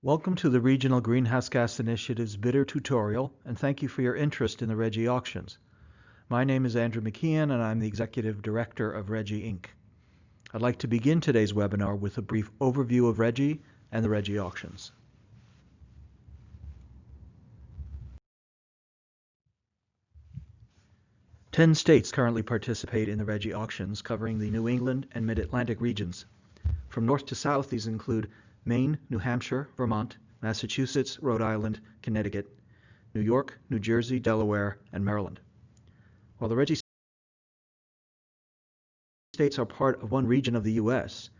Welcome to the Regional Greenhouse Gas Initiative's bidder tutorial, and thank you for your interest in the RGGI auctions. My name is Andrew McKeon, and I'm the Executive Director of RGGI Inc. I'd like to begin today's webinar with a brief overview of RGGI and the RGGI auctions. Ten states currently participate in the RGGI auctions, covering the New England and Mid-Atlantic regions. From north to south, these include Maine, New Hampshire, Vermont, Massachusetts, Rhode Island, Connecticut, New York, New Jersey, Delaware, and Maryland. While the RGGI states are part of one region of the U.S.,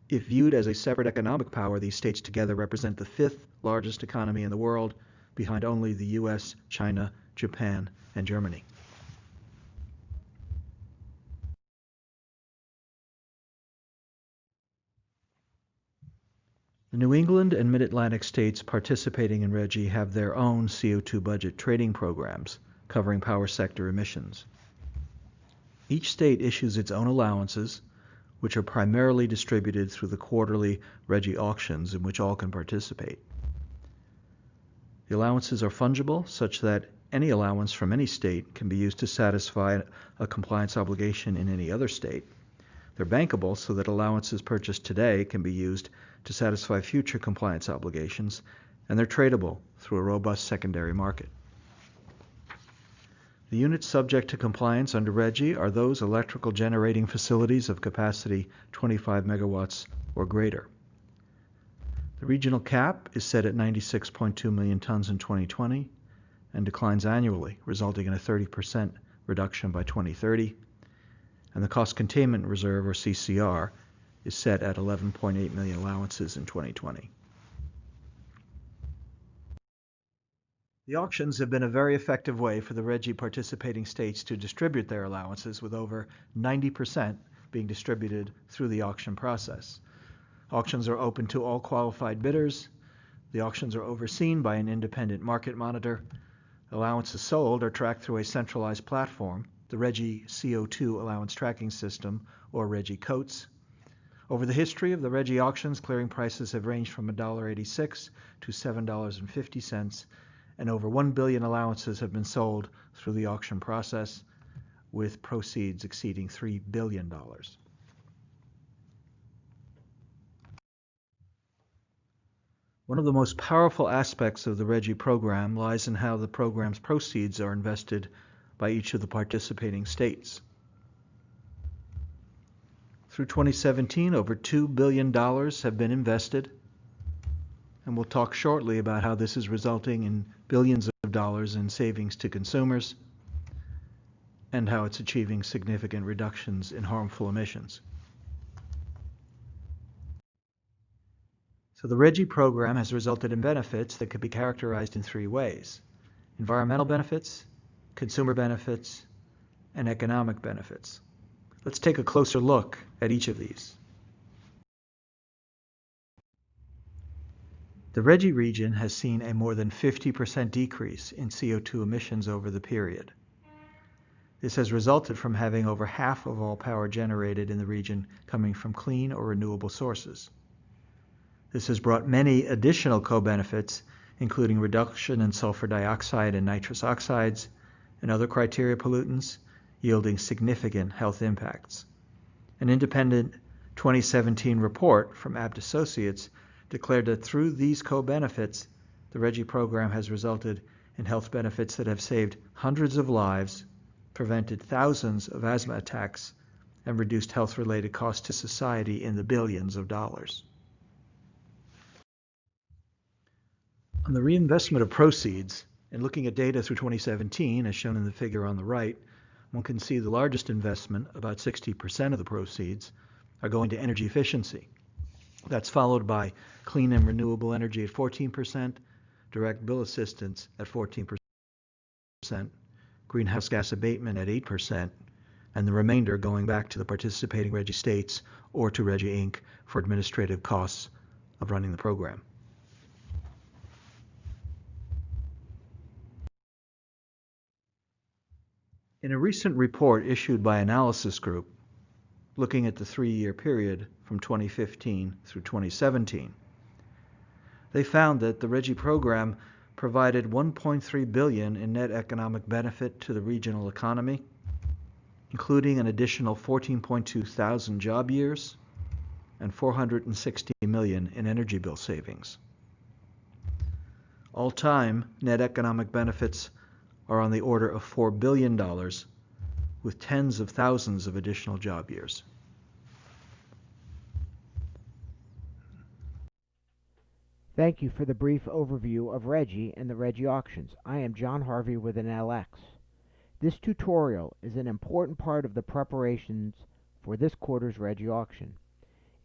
if viewed as a separate economic power, these states together represent the fifth largest economy in the world, behind only the U.S., China, Japan, and Germany. The New England and Mid-Atlantic states participating in RGGI have their own CO2 budget trading programs covering power sector emissions. Each state issues its own allowances, which are primarily distributed through the quarterly RGGI auctions in which all can participate. The allowances are fungible, such that any allowance from any state can be used to satisfy a compliance obligation in any other state. They're bankable, so that allowances purchased today can be used to satisfy future compliance obligations, and they're tradable through a robust secondary market. The units subject to compliance under RGGI are those electrical generating facilities of capacity 25 megawatts or greater. The regional cap is set at 96.2 million tons in 2020 and declines annually, resulting in a 30% reduction by 2030. And the Cost Containment Reserve, or CCR, is set at 11.8 million allowances in 2020. The auctions have been a very effective way for the RGGI participating states to distribute their allowances, with over 90% being distributed through the auction process. Auctions are open to all qualified bidders. The auctions are overseen by an independent market monitor. Allowances sold are tracked through a centralized platform, the RGGI CO2 Allowance Tracking System, or RGGI COATS. Over the history of the RGGI auctions, clearing prices have ranged from $1.86 to $7.50, and over 1 billion allowances have been sold through the auction process, with proceeds exceeding $3 billion. One of the most powerful aspects of the RGGI program lies in how the program's proceeds are invested by each of the participating states. Through 2017, over $2 billion have been invested, and we'll talk shortly about how this is resulting in billions of dollars in savings to consumers and how it's achieving significant reductions in harmful emissions. So the RGGI program has resulted in benefits that could be characterized in three ways: environmental benefits, consumer benefits, and economic benefits. Let's take a closer look at each of these. The RGGI region has seen a more than 50% decrease in CO2 emissions over the period. This has resulted from having over half of all power generated in the region coming from clean or renewable sources. This has brought many additional co-benefits, including reduction in sulfur dioxide and nitrous oxides, and other criteria pollutants, yielding significant health impacts. An independent 2017 report from Abt Associates declared that through these co-benefits, the RGGI program has resulted in health benefits that have saved hundreds of lives, prevented thousands of asthma attacks, and reduced health-related costs to society in the billions of dollars. On the reinvestment of proceeds, and looking at data through 2017, as shown in the figure on the right, one can see the largest investment, about 60% of the proceeds, are going to energy efficiency. That's followed by clean and renewable energy at 14%, direct bill assistance at 14%, greenhouse gas abatement at 8%, and the remainder going back to the participating RGGI states or to RGGI Inc. for administrative costs of running the program. In a recent report issued by Analysis Group, looking at the 3-year period from 2015 through 2017, They found that the RGGI program provided $1.3 billion in net economic benefit to the regional economy, including an additional 14.2 thousand job years and $460 million in energy bill savings. All-time net economic benefits are on the order of $4 billion, with tens of thousands of additional job years. Thank you for the brief overview of RGGI and the RGGI auctions. I am John Harvey with an LX. This tutorial is an important part of the preparations for this quarter's RGGI auction.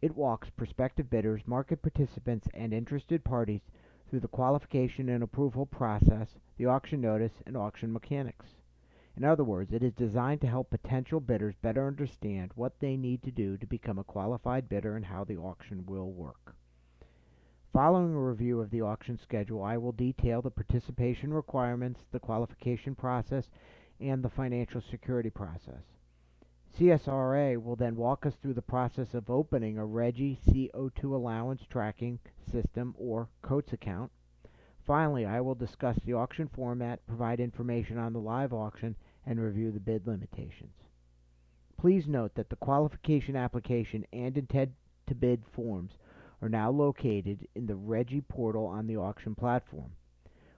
It walks prospective bidders, market participants, and interested parties through the qualification and approval process, the auction notice, and auction mechanics. In other words, it is designed to help potential bidders better understand what they need to do to become a qualified bidder and how the auction will work. Following a review of the auction schedule, I will detail the participation requirements, the qualification process, and the financial security process. CSRA will then walk us through the process of opening a RGGI CO2 Allowance Tracking System, or COATS account. Finally, I will discuss the auction format, provide information on the live auction, and review the bid limitations. Please note that the qualification application and intent to bid forms are now located in the RGGI portal on the auction platform.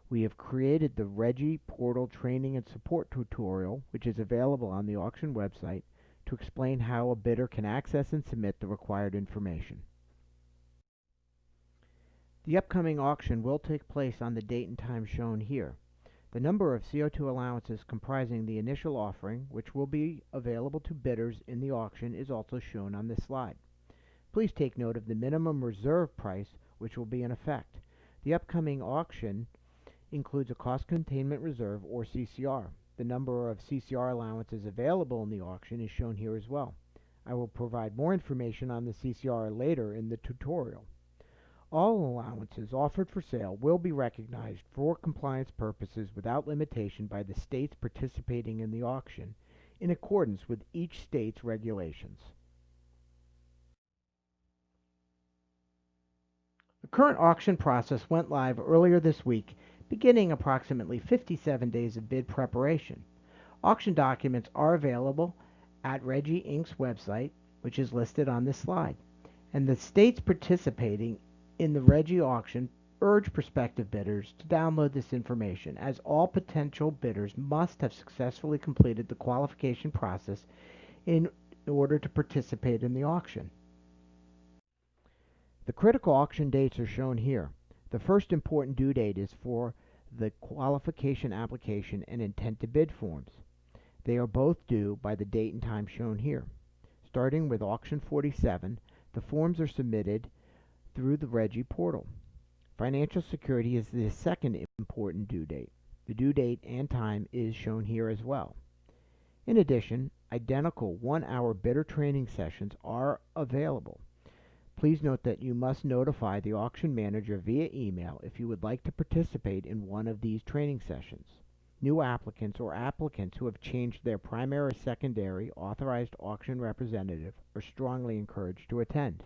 We have created the RGGI portal training and support tutorial, which is available on the auction website, to explain how a bidder can access and submit the required information. The upcoming auction will take place on the date and time shown here. The number of CO2 allowances comprising the initial offering, which will be available to bidders in the auction, is also shown on this slide. Please take note of the minimum reserve price, which will be in effect. The upcoming auction includes a cost containment reserve, or CCR. The number of CCR allowances available in the auction is shown here as well. I will provide more information on the CCR later in the tutorial. All allowances offered for sale will be recognized for compliance purposes without limitation by the states participating in the auction, in accordance with each state's regulations. The current auction process went live earlier this week, beginning approximately 57 days of bid preparation. Auction documents are available at RGGI Inc.'s website, which is listed on this slide, and the states participating in the RGGI auction urge prospective bidders to download this information, as all potential bidders must have successfully completed the qualification process in order to participate in the auction. The critical auction dates are shown here. The first important due date is for the qualification application and intent to bid forms. They are both due by the date and time shown here. Starting with auction 47, the forms are submitted through the RGGI portal. Financial security is the second important due date. The due date and time is shown here as well. In addition, identical 1-hour bidder training sessions are available. Please note that you must notify the auction manager via email if you would like to participate in one of these training sessions. New applicants or applicants who have changed their primary or secondary authorized auction representative are strongly encouraged to attend.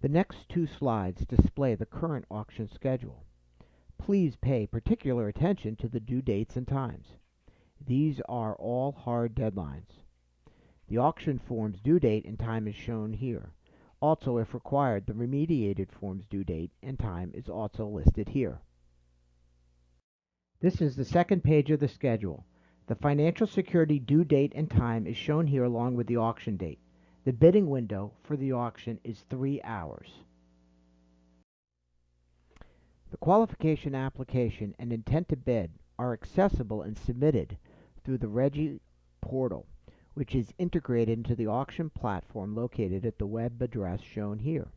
The next two slides display the current auction schedule. Please pay particular attention to the due dates and times. These are all hard deadlines. The auction form's due date and time is shown here. Also, if required, the remediated form's due date and time is also listed here. This is the second page of the schedule. The financial security due date and time is shown here along with the auction date. The bidding window for the auction is 3 hours. The qualification application and intent to bid are accessible and submitted through the RGGI portal, which is integrated into the auction platform located at the web address shown here.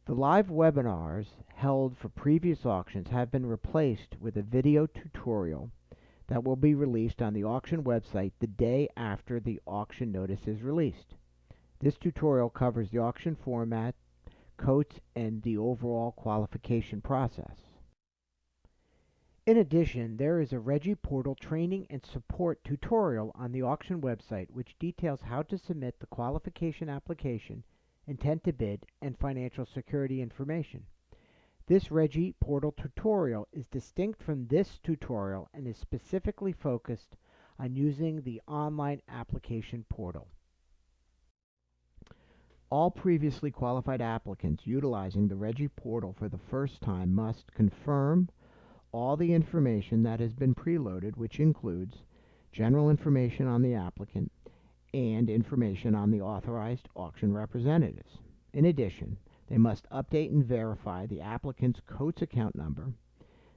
The live webinars held for previous auctions have been replaced with a video tutorial that will be released on the auction website the day after the auction notice is released. This tutorial covers the auction format, coats, and the overall qualification process. In addition, there is a RGGI portal training and support tutorial on the auction website which details how to submit the qualification application intent to bid, and financial security information. This RGGI portal tutorial is distinct from this tutorial and is specifically focused on using the online application portal. All previously qualified applicants utilizing the RGGI portal for the first time must confirm all the information that has been preloaded, which includes general information on the applicant and information on the authorized auction representatives. In addition, they must update and verify the applicant's COATS account number.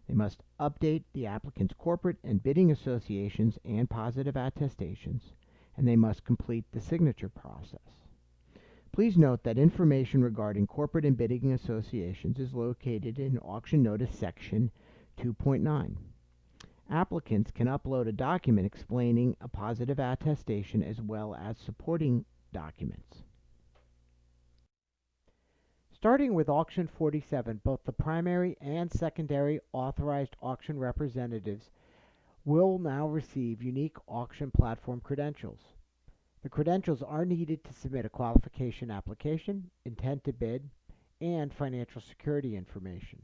They must update the applicant's corporate and bidding associations and positive attestations, and they must complete the signature process. Please note that information regarding corporate and bidding associations is located in Auction Notice Section 2.9. Applicants can upload a document explaining a positive attestation as well as supporting documents. Starting with Auction 47, both the primary and secondary authorized auction representatives will now receive unique auction platform credentials. The credentials are needed to submit a qualification application, intent to bid, and financial security information.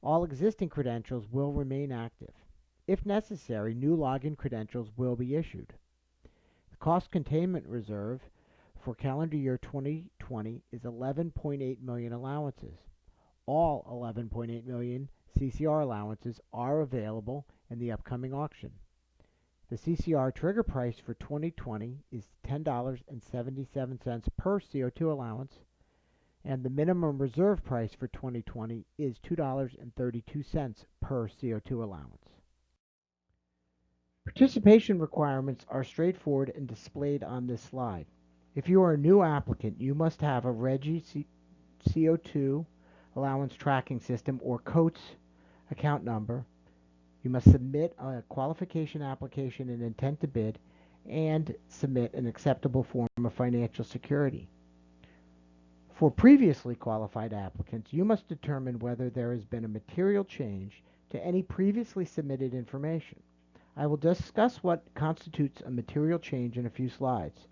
All existing credentials will remain active. If necessary, new login credentials will be issued. The cost containment reserve for calendar year 2020 is 11.8 million allowances. All 11.8 million CCR allowances are available in the upcoming auction. The CCR trigger price for 2020 is $10.77 per CO2 allowance, and the minimum reserve price for 2020 is $2.32 per CO2 allowance. Participation requirements are straightforward and displayed on this slide. If you are a new applicant, you must have a RGGI CO2 Allowance Tracking System or COATS account number. You must submit a qualification application and intent to bid, and submit an acceptable form of financial security. For previously qualified applicants, you must determine whether there has been a material change to any previously submitted information. I will discuss what constitutes a material change in a few slides.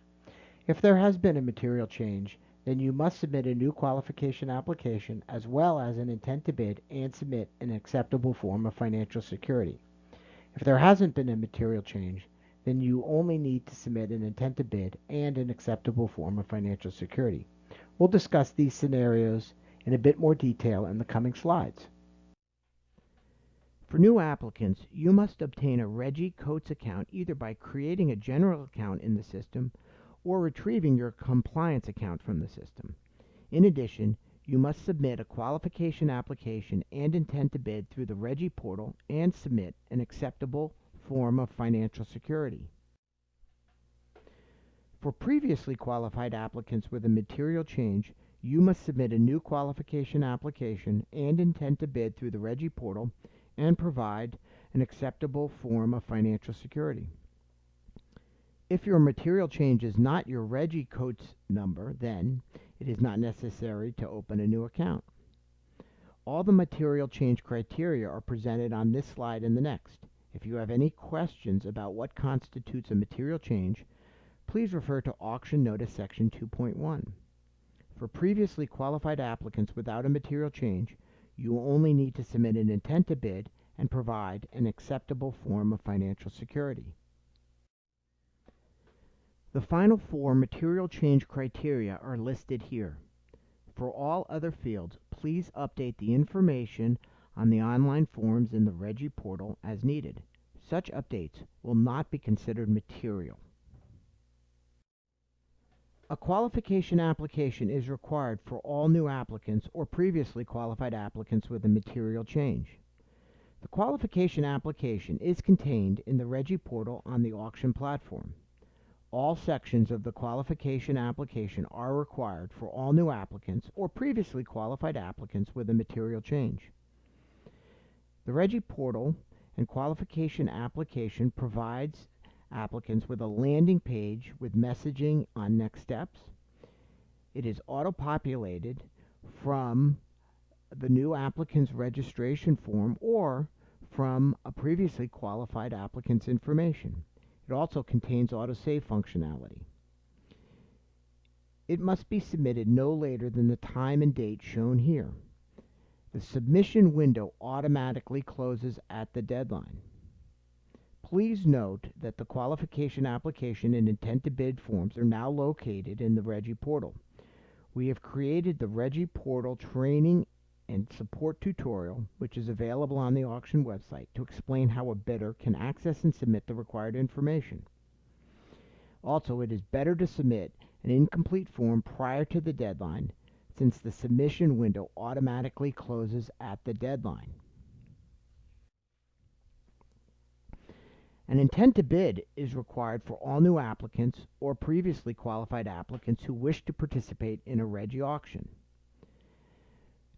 If there has been a material change, then you must submit a new qualification application as well as an intent to bid and submit an acceptable form of financial security. If there hasn't been a material change, then you only need to submit an intent to bid and an acceptable form of financial security. We'll discuss these scenarios in a bit more detail in the coming slides. For new applicants, you must obtain a RGGI COATS account either by creating a general account in the system or retrieving your compliance account from the system. In addition, you must submit a qualification application and intent to bid through the RGGI portal and submit an acceptable form of financial security. For previously qualified applicants with a material change, you must submit a new qualification application and intent to bid through the RGGI portal and provide an acceptable form of financial security. If your material change is not your RGGI COATS number, then it is not necessary to open a new account. All the material change criteria are presented on this slide and the next. If you have any questions about what constitutes a material change, please refer to Auction Notice Section 2.1. For previously qualified applicants without a material change, you will only need to submit an intent to bid and provide an acceptable form of financial security. The final four material change criteria are listed here. For all other fields, please update the information on the online forms in the RGGI portal as needed. Such updates will not be considered material. A qualification application is required for all new applicants or previously qualified applicants with a material change. The qualification application is contained in the RGGI portal on the auction platform. All sections of the qualification application are required for all new applicants or previously qualified applicants with a material change. The RGGI portal and qualification application provides applicants with a landing page with messaging on next steps. It is auto-populated from the new applicant's registration form or from a previously qualified applicant's information. It also contains autosave functionality. It must be submitted no later than the time and date shown here. The submission window automatically closes at the deadline. Please note that the qualification application and intent to bid forms are now located in the RGGI portal. We have created the RGGI portal training and support tutorial, which is available on the auction website, to explain how a bidder can access and submit the required information. Also, it is better to submit an incomplete form prior to the deadline, since the submission window automatically closes at the deadline. An intent to bid is required for all new applicants or previously qualified applicants who wish to participate in a RGGI auction.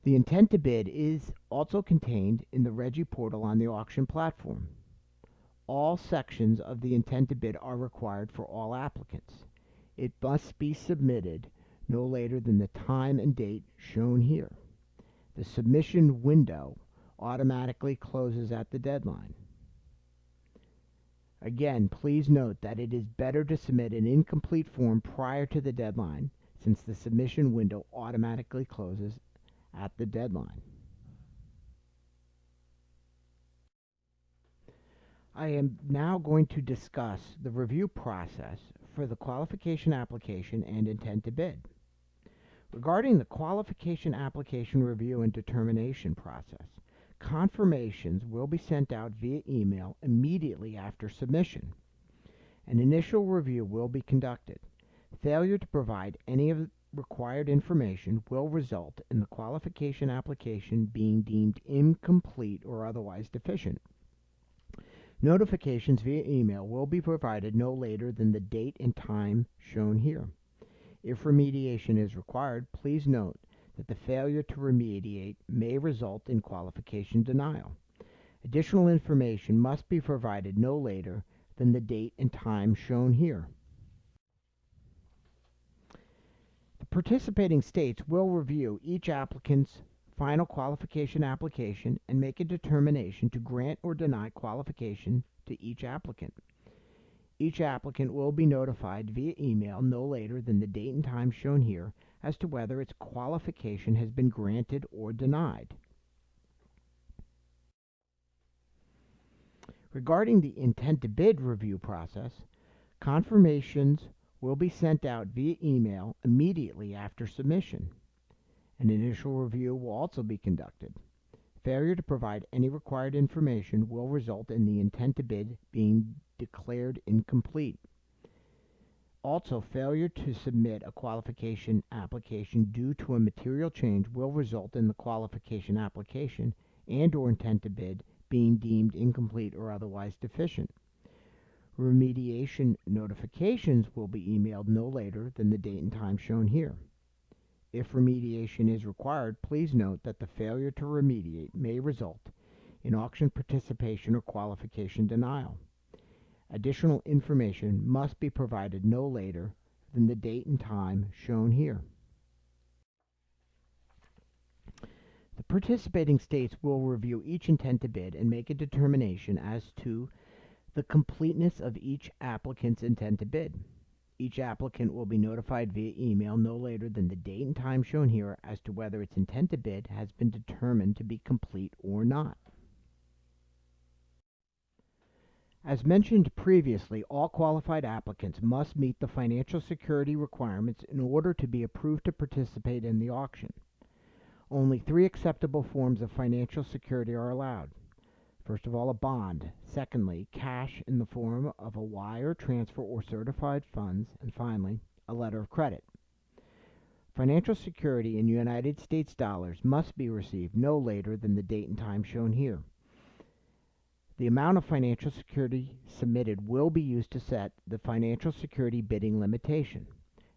The intent to bid is also contained in the RGGI portal on the auction platform. All sections of the intent to bid are required for all applicants. It must be submitted no later than the time and date shown here. The submission window automatically closes at the deadline. Again, please note that it is better to submit an incomplete form prior to the deadline, since the submission window automatically closes at the deadline. I am now going to discuss the review process for the qualification application and intent to bid. Regarding the qualification application review and determination process, confirmations will be sent out via email immediately after submission. An initial review will be conducted. Failure to provide any of the required information will result in the qualification application being deemed incomplete or otherwise deficient. Notifications via email will be provided no later than the date and time shown here. If remediation is required, please note that the failure to remediate may result in qualification denial. Additional information must be provided no later than the date and time shown here. The participating states will review each applicant's final qualification application and make a determination to grant or deny qualification to each applicant. Each applicant will be notified via email no later than the date and time shown here as to whether its qualification has been granted or denied. Regarding the intent to bid review process, confirmations will be sent out via email immediately after submission. An initial review will also be conducted. Failure to provide any required information will result in the intent to bid being declared incomplete. Also, failure to submit a qualification application due to a material change will result in the qualification application and/or intent to bid being deemed incomplete or otherwise deficient. Remediation notifications will be emailed no later than the date and time shown here. If remediation is required, please note that the failure to remediate may result in auction participation or qualification denial. Additional information must be provided no later than the date and time shown here. The participating states will review each intent to bid and make a determination as to the completeness of each applicant's intent to bid. Each applicant will be notified via email no later than the date and time shown here as to whether its intent to bid has been determined to be complete or not. As mentioned previously, all qualified applicants must meet the financial security requirements in order to be approved to participate in the auction. Only 3 acceptable forms of financial security are allowed. First of all, a bond. Secondly, cash in the form of a wire transfer or certified funds. And finally, a letter of credit. Financial security in United States dollars must be received no later than the date and time shown here. The amount of financial security submitted will be used to set the financial security bidding limitation.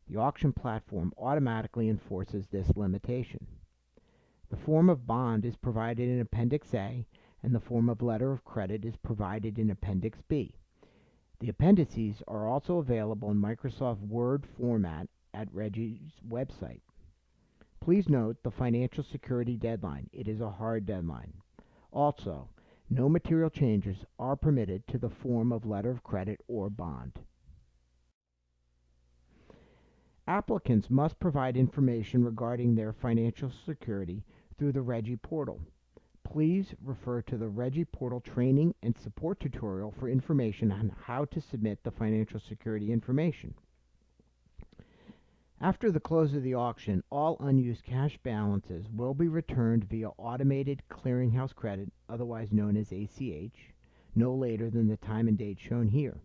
The auction platform automatically enforces this limitation. The form of bond is provided in Appendix A, and the form of letter of credit is provided in Appendix B. The appendices are also available in Microsoft Word format at RGGI's website. Please note the financial security deadline. It is a hard deadline. Also, no material changes are permitted to the form of letter of credit or bond. Applicants must provide information regarding their financial security through the RGGI portal. Please refer to the RGGI portal training and support tutorial for information on how to submit the financial security information. After the close of the auction, all unused cash balances will be returned via automated clearinghouse credit, otherwise known as ACH, no later than the time and date shown here.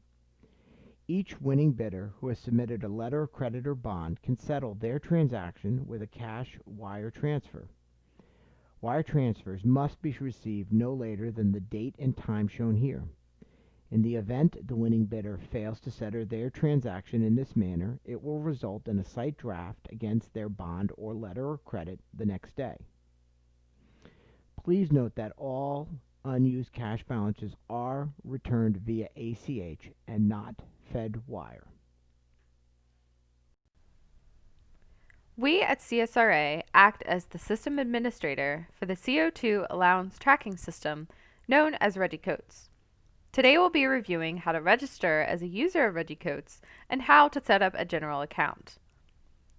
Each winning bidder who has submitted a letter of credit or bond can settle their transaction with a cash wire transfer. Wire transfers must be received no later than the date and time shown here. In the event the winning bidder fails to settle their transaction in this manner, it will result in a cite draft against their bond or letter of credit the next day. Please note that all unused cash balances are returned via ACH and not Fed wire. We at CSRA act as the system administrator for the CO2 Allowance Tracking System, known as RGGI Codes. Today we'll be reviewing how to register as a user of RGGI Codes and how to set up a general account.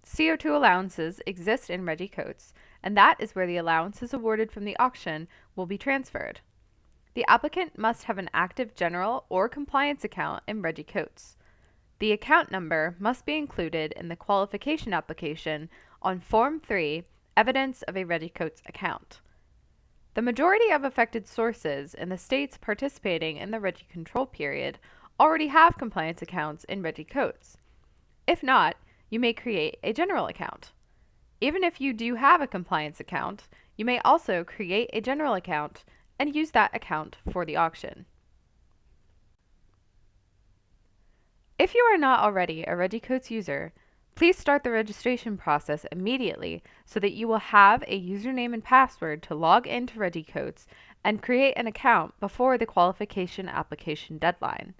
CO2 allowances exist in RGGI Codes, and that is where the allowances awarded from the auction will be transferred. The applicant must have an active general or compliance account in RGGI Codes. The account number must be included in the qualification application on Form 3, Evidence of a RGGI Codes Account. The majority of affected sources in the states participating in the RGGI control period already have compliance accounts in RGGI Codes. If not, you may create a general account. Even if you do have a compliance account, you may also create a general account and use that account for the auction. If you are not already a RGGI Codes user, please start the registration process immediately so that you will have a username and password to log into RGGI Codes and create an account before the qualification application deadline.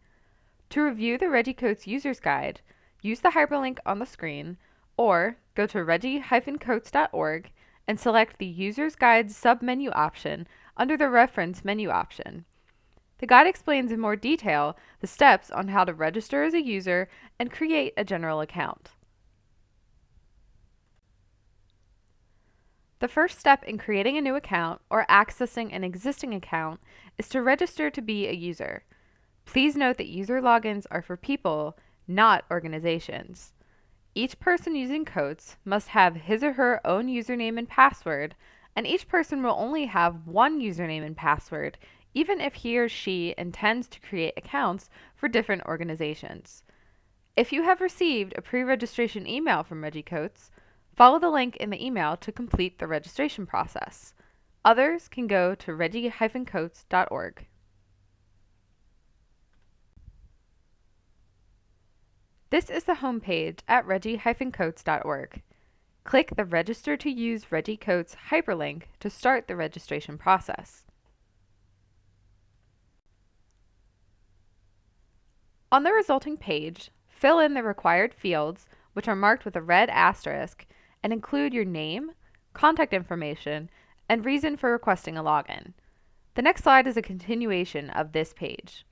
To review the RGGI Codes User's Guide, use the hyperlink on the screen or go to regi-codes.org and select the User's Guide submenu option under the Reference menu option. The guide explains in more detail the steps on how to register as a user and create a general account. The first step in creating a new account or accessing an existing account is to register to be a user. Please note that user logins are for people, not organizations. Each person using Codes must have his or her own username and password, and each person will only have one username and password, even if he or she intends to create accounts for different organizations. If you have received a pre-registration email from RGGI Codes, follow the link in the email to complete the registration process. Others can go to regi-codes.org. This is the home page at regi-codes.org. Click the Register to Use RGGI Codes hyperlink to start the registration process. On the resulting page, fill in the required fields, which are marked with a red asterisk, and include your name, contact information, and reason for requesting a login. The next slide is a continuation of this page.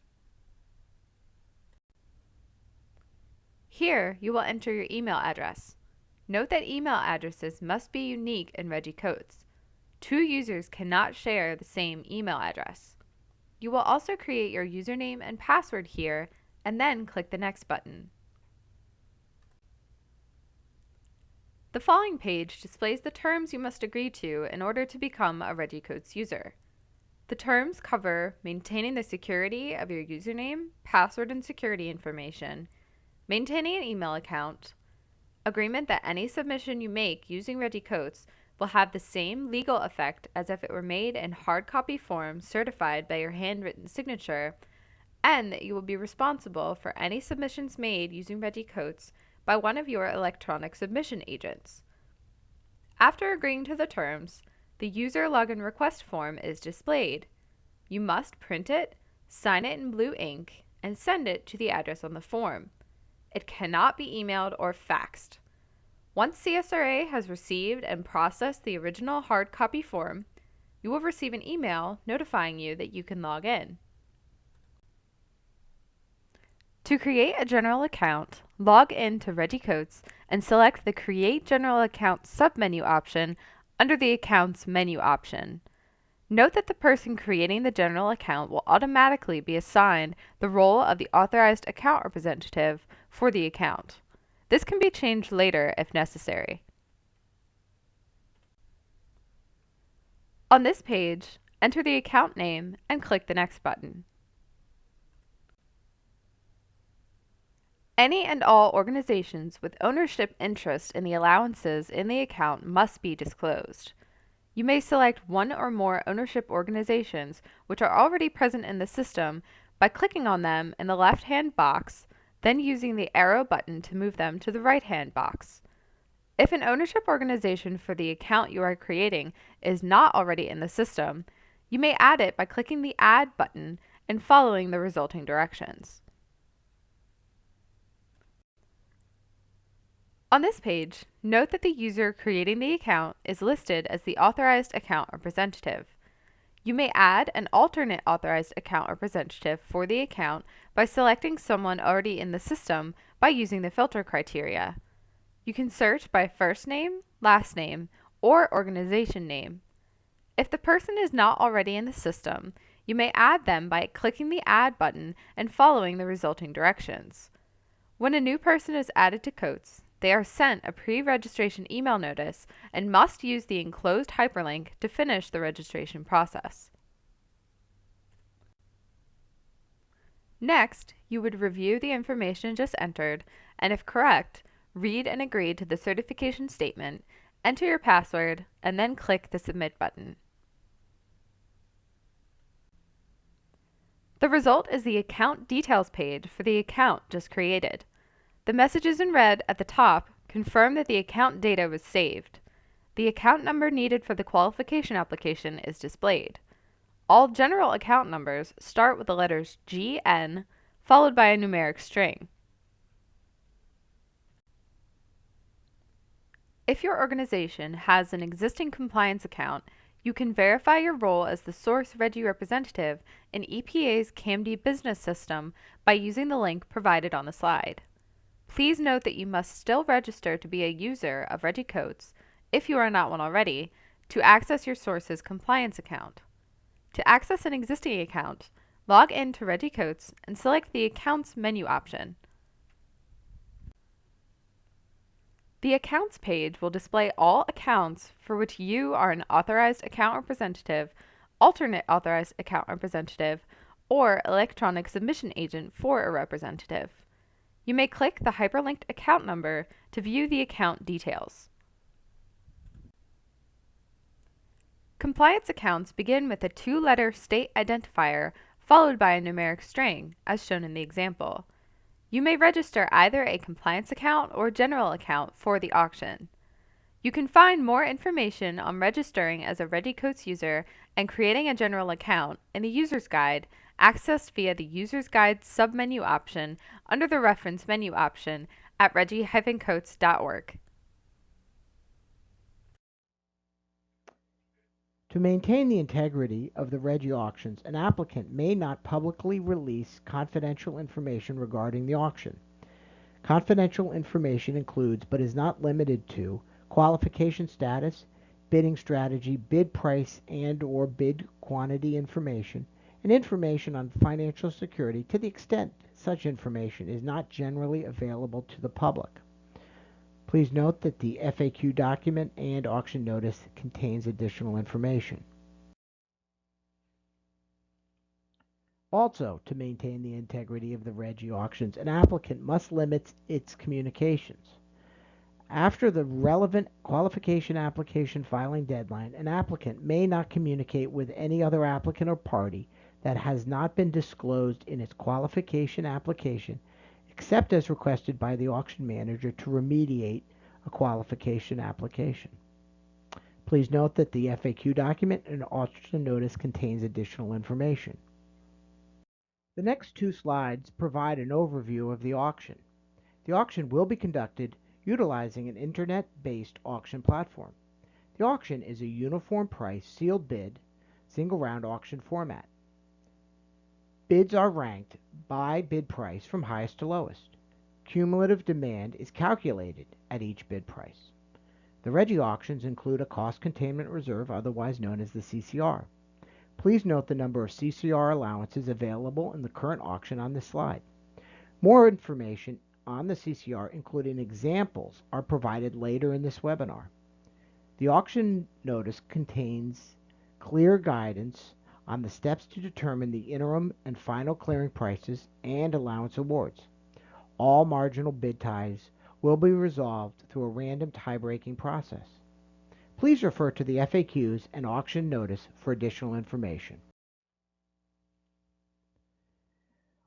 Here, you will enter your email address. Note that email addresses must be unique in RGGI Codes. Two users cannot share the same email address. You will also create your username and password here, and then click the Next button. The following page displays the terms you must agree to in order to become a RGGI Codes user. The terms cover maintaining the security of your username, password, and security information, maintaining an email account, agreement that any submission you make using RGGI Codes will have the same legal effect as if it were made in hard copy form certified by your handwritten signature, and that you will be responsible for any submissions made using RGGI Codes by one of your electronic submission agents. After agreeing to the terms, the user login request form is displayed. You must print it, sign it in blue ink, and send it to the address on the form. It cannot be emailed or faxed. Once CSRA has received and processed the original hard copy form, you will receive an email notifying you that you can log in. To create a general account, log in to RGGI Codes and select the Create General Account submenu option under the Accounts menu option. Note that the person creating the general account will automatically be assigned the role of the authorized account representative for the account. This can be changed later if necessary. On this page, enter the account name and click the Next button. Any and all organizations with ownership interest in the allowances in the account must be disclosed. You may select one or more ownership organizations which are already present in the system by clicking on them in the left-hand box, then using the arrow button to move them to the right-hand box. If an ownership organization for the account you are creating is not already in the system, you may add it by clicking the Add button and following the resulting directions. On this page, note that the user creating the account is listed as the authorized account representative. You may add an alternate authorized account representative for the account by selecting someone already in the system by using the filter criteria. You can search by first name, last name, or organization name. If the person is not already in the system, you may add them by clicking the Add button and following the resulting directions. When a new person is added to COATS, they are sent a pre-registration email notice and must use the enclosed hyperlink to finish the registration process. Next, you would review the information just entered, and if correct, read and agree to the certification statement, enter your password, and then click the Submit button. The result is the account details page for the account just created. The messages in red at the top confirm that the account data was saved. The account number needed for the qualification application is displayed. All general account numbers start with the letters GN followed by a numeric string. If your organization has an existing compliance account, you can verify your role as the source RGGI representative in EPA's CAMD business system by using the link provided on the slide. Please note that you must still register to be a user of RGGI COATS, if you are not one already, to access your source's compliance account. To access an existing account, log in to RGGI COATS and select the Accounts menu option. The Accounts page will display all accounts for which you are an authorized account representative, alternate authorized account representative, or electronic submission agent for a representative. You may click the hyperlinked account number to view the account details. Compliance accounts begin with a two-letter state identifier followed by a numeric string, as shown in the example. You may register either a compliance account or general account for the auction. You can find more information on registering as a RGGI COATS user and creating a general account in the User's Guide, accessed via the User's Guide submenu option under the Reference menu option at rggi-coats.org. To maintain the integrity of the RGGI auctions, an applicant may not publicly release confidential information regarding the auction. Confidential information includes, but is not limited to, qualification status, bidding strategy, bid price and/or bid quantity information, and information on financial security to the extent such information is not generally available to the public. Please note that the FAQ document and auction notice contains additional information. Also, to maintain the integrity of the RGGI auctions, an applicant must limit its communications. After the relevant qualification application filing deadline, an applicant may not communicate with any other applicant or party that has not been disclosed in its qualification application, except as requested by the auction manager to remediate a qualification application. Please note that the FAQ document and auction notice contains additional information. The next two slides provide an overview of the auction. The auction will be conducted utilizing an internet-based auction platform. The auction is a uniform price sealed bid, single round auction format. Bids are ranked by bid price from highest to lowest. cumulative demand is calculated at each bid price. The RGGI auctions include a cost containment reserve, otherwise known as the CCR. Please note the number of CCR allowances available in the current auction on this slide. More information on the CCR, including examples, are provided later in this webinar. The auction notice contains clear guidance on the steps to determine the interim and final clearing prices and allowance awards. All marginal bid ties will be resolved through a random tie-breaking process. Please refer to the FAQs and auction notice for additional information.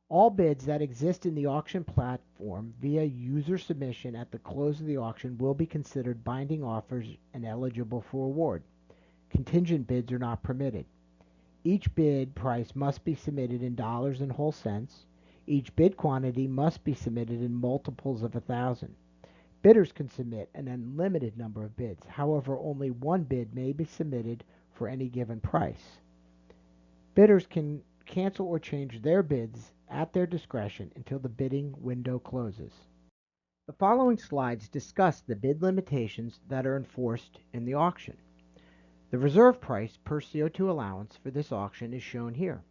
All bids that exist in the auction platform via user submission at the close of the auction will be considered binding offers and eligible for award. Contingent bids are not permitted. Each bid price must be submitted in dollars and whole cents. Each bid quantity must be submitted in multiples of 1,000. Bidders can submit an unlimited number of bids. However, only one bid may be submitted for any given price. Bidders can cancel or change their bids at their discretion until the bidding window closes. The following slides discuss the bid limitations that are enforced in the auction. The reserve price per CO2 allowance for this auction is shown here.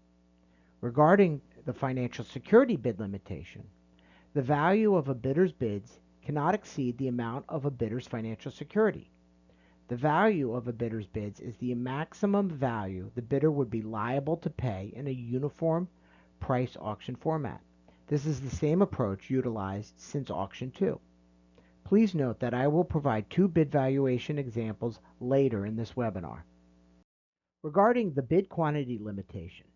Regarding the financial security bid limitation, the value of a bidder's bids cannot exceed the amount of a bidder's financial security. The value of a bidder's bids is the maximum value the bidder would be liable to pay in a uniform price auction format. This is the same approach utilized since Auction 2. Please note that I will provide two bid valuation examples later in this webinar. Regarding the bid quantity limitation,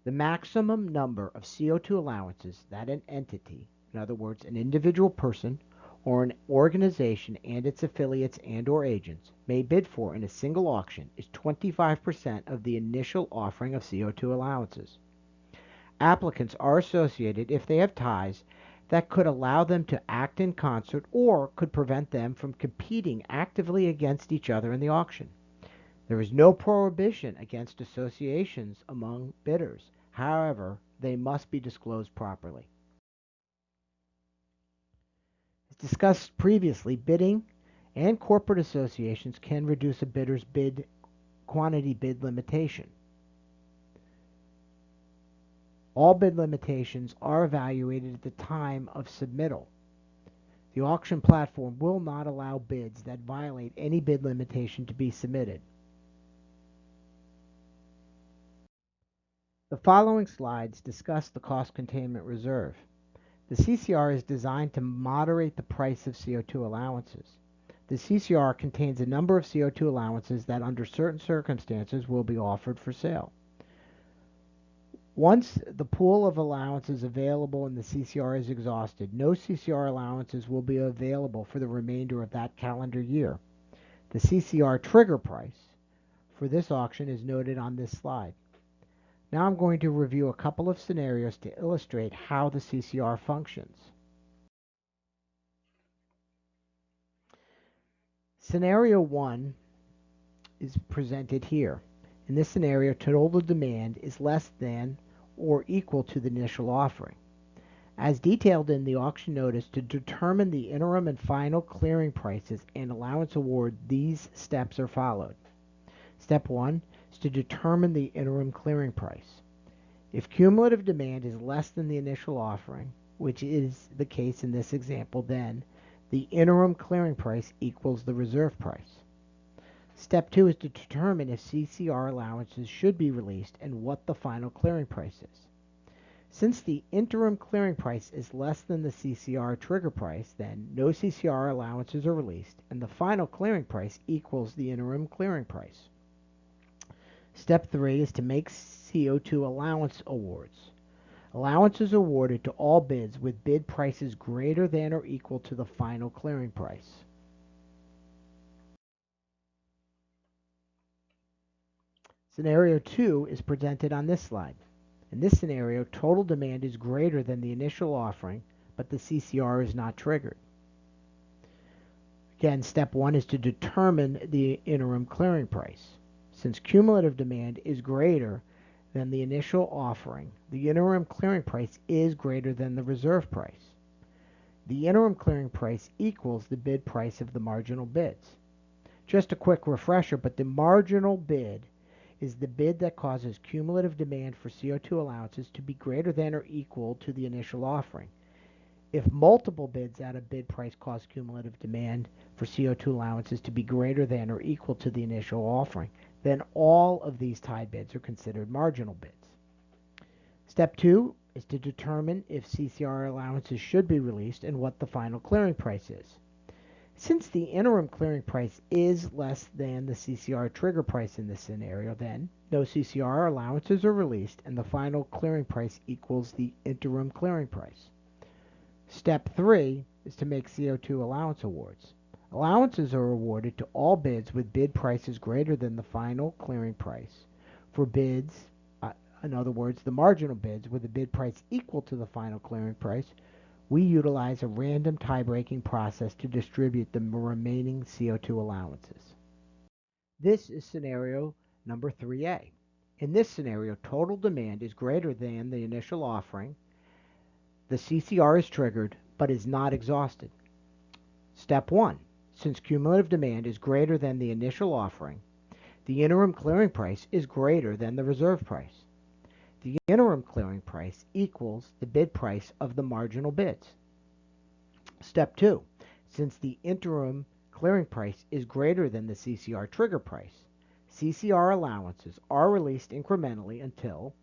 the maximum number of CO2 allowances that an entity, in other words, an individual person or an organization and its affiliates and/or agents may bid for in a single auction is 25% of the initial offering of CO2 allowances. Applicants are associated if they have ties that could allow them to act in concert or could prevent them from competing actively against each other in the auction. There is no prohibition against associations among bidders. However, they must be disclosed properly. As discussed previously, bidding and corporate associations can reduce a bidder's bid quantity bid limitation. All bid limitations are evaluated at the time of submittal. The auction platform will not allow bids that violate any bid limitation to be submitted. The following slides discuss the cost containment reserve. The CCR is designed to moderate the price of CO2 allowances. The CCR contains a number of CO2 allowances that under certain circumstances will be offered for sale. Once the pool of allowances available in the CCR is exhausted, no CCR allowances will be available for the remainder of that calendar year. The CCR trigger price for this auction is noted on this slide. Now I'm going to review a couple of scenarios to illustrate how the CCR functions. Scenario 1 is presented here. In this scenario, total demand is less than or equal to the initial offering. As detailed in the auction notice, to determine the interim and final clearing prices and allowance award, these steps are followed. Step 1 is to determine the interim clearing price. If cumulative demand is less than the initial offering, which is the case in this example, then the interim clearing price equals the reserve price. Step 2 is to determine if CCR allowances should be released and what the final clearing price is. Since the interim clearing price is less than the CCR trigger price, then no CCR allowances are released, and the final clearing price equals the interim clearing price. Step 3 is to make CO2 allowance awards. Allowances awarded to all bids with bid prices greater than or equal to the final clearing price. Scenario 2 is presented on this slide. In this scenario, total demand is greater than the initial offering, but the CCR is not triggered. Again, step 1 is to determine the interim clearing price. Since cumulative demand is greater than the initial offering, the interim clearing price is greater than the reserve price. The interim clearing price equals the bid price of the marginal bids. Just a quick refresher, but the marginal bid is the bid that causes cumulative demand for CO2 allowances to be greater than or equal to the initial offering. If multiple bids at a bid price cause cumulative demand for CO2 allowances to be greater than or equal to the initial offering, then all of these tied bids are considered marginal bids. Step 2 is to determine if CCR allowances should be released and what the final clearing price is. Since the interim clearing price is less than the CCR trigger price in this scenario, then no CCR allowances are released and the final clearing price equals the interim clearing price. Step 3 is to make CO2 allowance awards. Allowances are awarded to all bids with bid prices greater than the final clearing price. For bids, in other words, the marginal bids with a bid price equal to the final clearing price, we utilize a random tie-breaking process to distribute the remaining CO2 allowances. This is scenario number 3A. In this scenario, total demand is greater than the initial offering. The CCR is triggered, but is not exhausted. Step 1. Since cumulative demand is greater than the initial offering, the interim clearing price is greater than the reserve price. The interim clearing price equals the bid price of the marginal bids. Step 2. Since the interim clearing price is greater than the CCR trigger price, CCR allowances are released incrementally until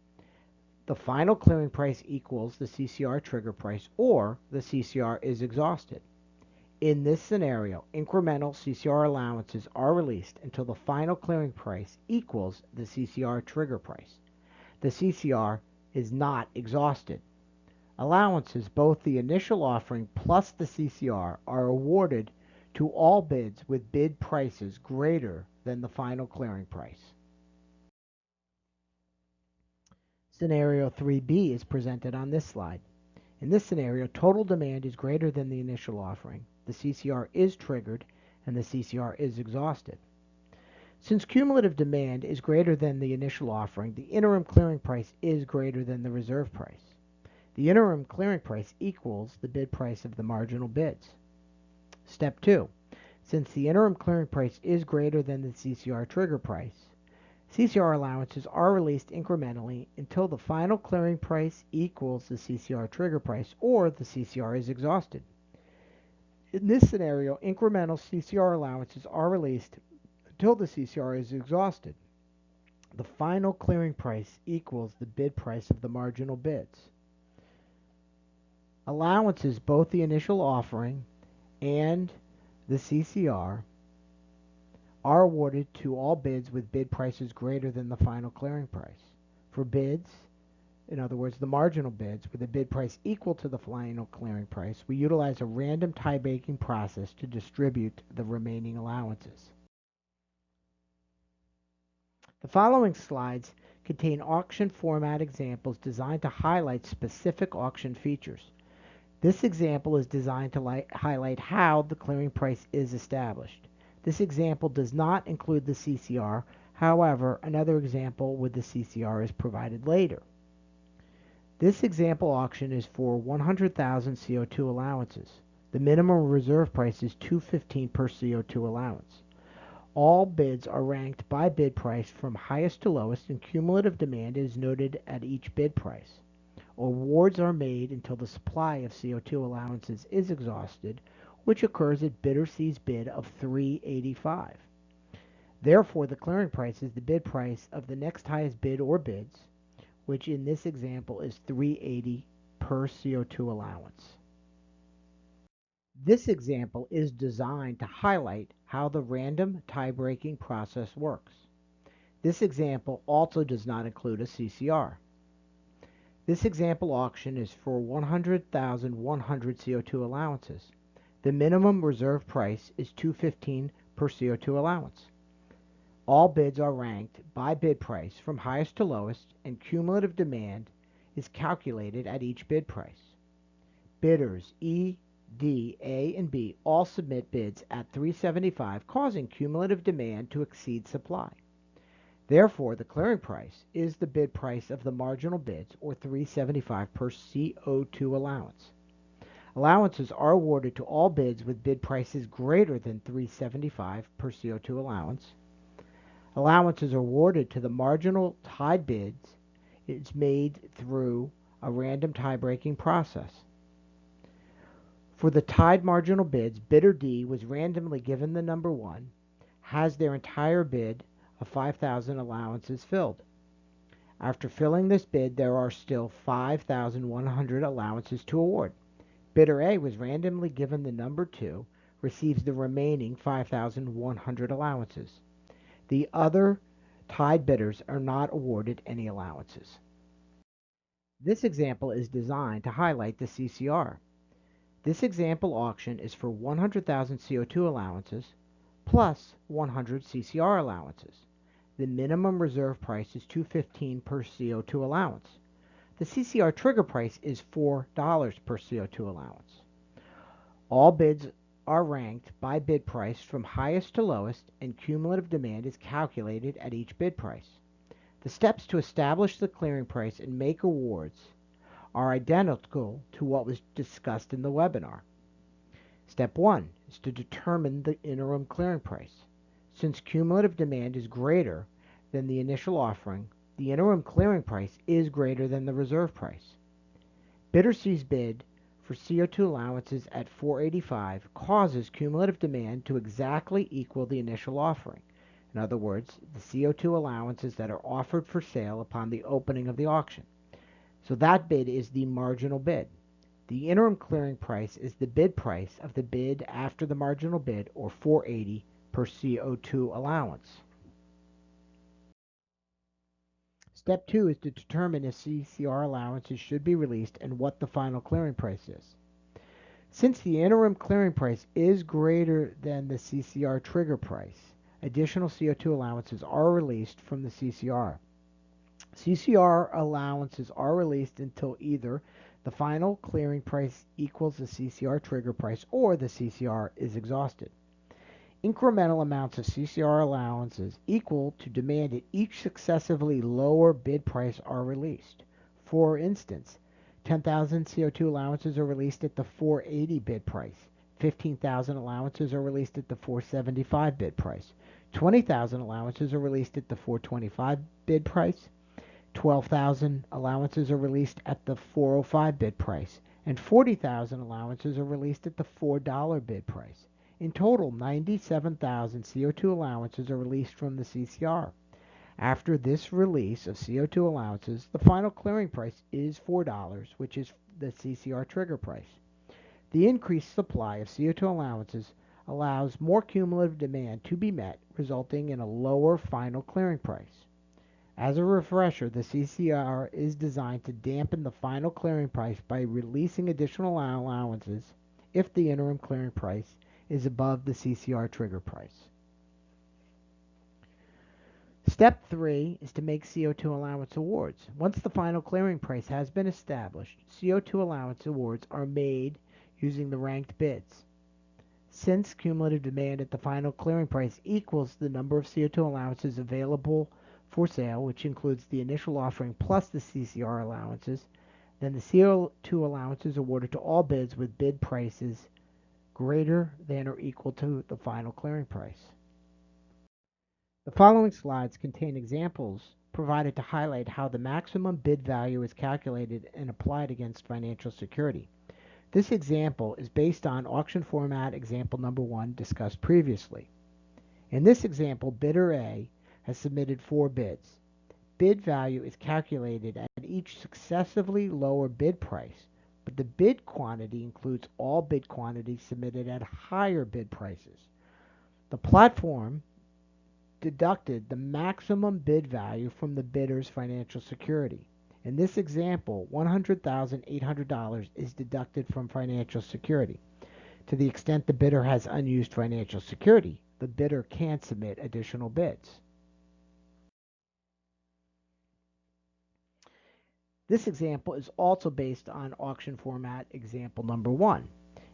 the final clearing price equals the CCR trigger price or the CCR is exhausted. In this scenario, incremental CCR allowances are released until the final clearing price equals the CCR trigger price. The CCR is not exhausted. Allowances, both the initial offering plus the CCR, are awarded to all bids with bid prices greater than the final clearing price. Scenario 3B is presented on this slide. In this scenario, total demand is greater than the initial offering. The CCR is triggered and the CCR is exhausted. Since cumulative demand is greater than the initial offering, the interim clearing price is greater than the reserve price. The interim clearing price equals the bid price of the marginal bids. Step 2. Since the interim clearing price is greater than the CCR trigger price, CCR allowances are released incrementally until the final clearing price equals the CCR trigger price or the CCR is exhausted. In this scenario, incremental CCR allowances are released until the CCR is exhausted. The final clearing price equals the bid price of the marginal bids. Allowances, both the initial offering and the CCR, are awarded to all bids with bid prices greater than the final clearing price. For bids, in other words, the marginal bids with a bid price equal to the final clearing price, we utilize a random tie-breaking process to distribute the remaining allowances. The following slides contain auction format examples designed to highlight specific auction features. This example is designed to highlight how the clearing price is established. This example does not include the CCR. However, another example with the CCR is provided later. This example auction is for 100,000 CO2 allowances. The minimum reserve price is $2.15 per CO2 allowance. All bids are ranked by bid price from highest to lowest, and cumulative demand is noted at each bid price. Awards are made until the supply of CO2 allowances is exhausted, which occurs at bidder C's bid of $3.85. Therefore, the clearing price is the bid price of the next highest bid or bids, which in this example is $3.80 per CO2 allowance. This example is designed to highlight how the random tie-breaking process works. This example also does not include a CCR. This example auction is for 100,100 CO2 allowances. The minimum reserve price is $2.15 per CO2 allowance. All bids are ranked by bid price from highest to lowest, and cumulative demand is calculated at each bid price. Bidders E, D, A, and B all submit bids at $3.75, causing cumulative demand to exceed supply. Therefore, the clearing price is the bid price of the marginal bids, or $3.75 per CO2 allowance. Allowances are awarded to all bids with bid prices greater than $3.75 per CO2 allowance. Allowances are awarded to the marginal tied bids. It's made through a random tie-breaking process. For the tied marginal bids, bidder D was randomly given the number 1, has their entire bid of 5,000 allowances filled. After filling this bid, there are still 5,100 allowances to award. Bidder A was randomly given the number 2, receives the remaining 5,100 allowances. The other tied bidders are not awarded any allowances. This example is designed to highlight the CCR. This example auction is for 100,000 CO2 allowances plus 100 CCR allowances. The minimum reserve price is $2.15 per CO2 allowance. The CCR trigger price is $4 per CO2 allowance. All bids are ranked by bid price from highest to lowest, and cumulative demand is calculated at each bid price. The steps to establish the clearing price and make awards are identical to what was discussed in the webinar. Step 1 is to determine the interim clearing price. Since cumulative demand is greater than the initial offering, the interim clearing price is greater than the reserve price. Bidder C's bid for CO2 allowances at $4.85 causes cumulative demand to exactly equal the initial offering. In other words, the CO2 allowances that are offered for sale upon the opening of the auction. So that bid is the marginal bid. The interim clearing price is the bid price of the bid after the marginal bid, or $4.80 per CO2 allowance. Step 2 is to determine if CCR allowances should be released and what the final clearing price is. Since the interim clearing price is greater than the CCR trigger price, additional CO2 allowances are released from the CCR. CCR allowances are released until either the final clearing price equals the CCR trigger price or the CCR is exhausted. Incremental amounts of CCR allowances equal to demand at each successively lower bid price are released. For instance, 10,000 CO2 allowances are released at the $4.80 bid price. 15,000 allowances are released at the $4.75 bid price. 20,000 allowances are released at the $4.25 bid price. 12,000 allowances are released at the $4.05 bid price, and 40,000 allowances are released at the $4 bid price. In total, 97,000 CO2 allowances are released from the CCR. After this release of CO2 allowances, the final clearing price is $4, which is the CCR trigger price. The increased supply of CO2 allowances allows more cumulative demand to be met, resulting in a lower final clearing price. As a refresher, the CCR is designed to dampen the final clearing price by releasing additional allowances if the interim clearing price is above the CCR trigger price. Step 3 is to make CO2 allowance awards. Once the final clearing price has been established, CO2 allowance awards are made using the ranked bids. Since cumulative demand at the final clearing price equals the number of CO2 allowances available for sale, which includes the initial offering plus the CCR allowances, then the CO2 allowances awarded to all bids with bid prices greater than or equal to the final clearing price. The following slides contain examples provided to highlight how the maximum bid value is calculated and applied against financial security. This example is based on auction format example number 1 discussed previously. In this example, bidder A has submitted 4 bids. Bid value is calculated at each successively lower bid price, but the bid quantity includes all bid quantities submitted at higher bid prices. The platform deducted the maximum bid value from the bidder's financial security. In this example, $100,800 is deducted from financial security. To the extent the bidder has unused financial security, the bidder can submit additional bids. This example is also based on auction format example number 1.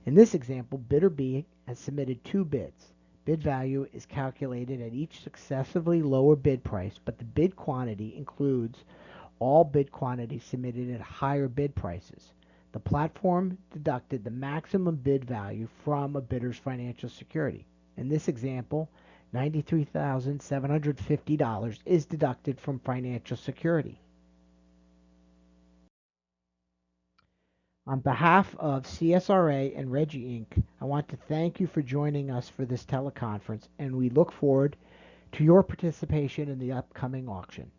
In this example, bidder B has submitted 2 bids. Bid value is calculated at each successively lower bid price, but the bid quantity includes all bid quantities submitted at higher bid prices. The platform deducted the maximum bid value from a bidder's financial security. In this example, $93,750 is deducted from financial security. On behalf of CSRA and RGGI Inc., I want to thank you for joining us for this teleconference, and we look forward to your participation in the upcoming auction.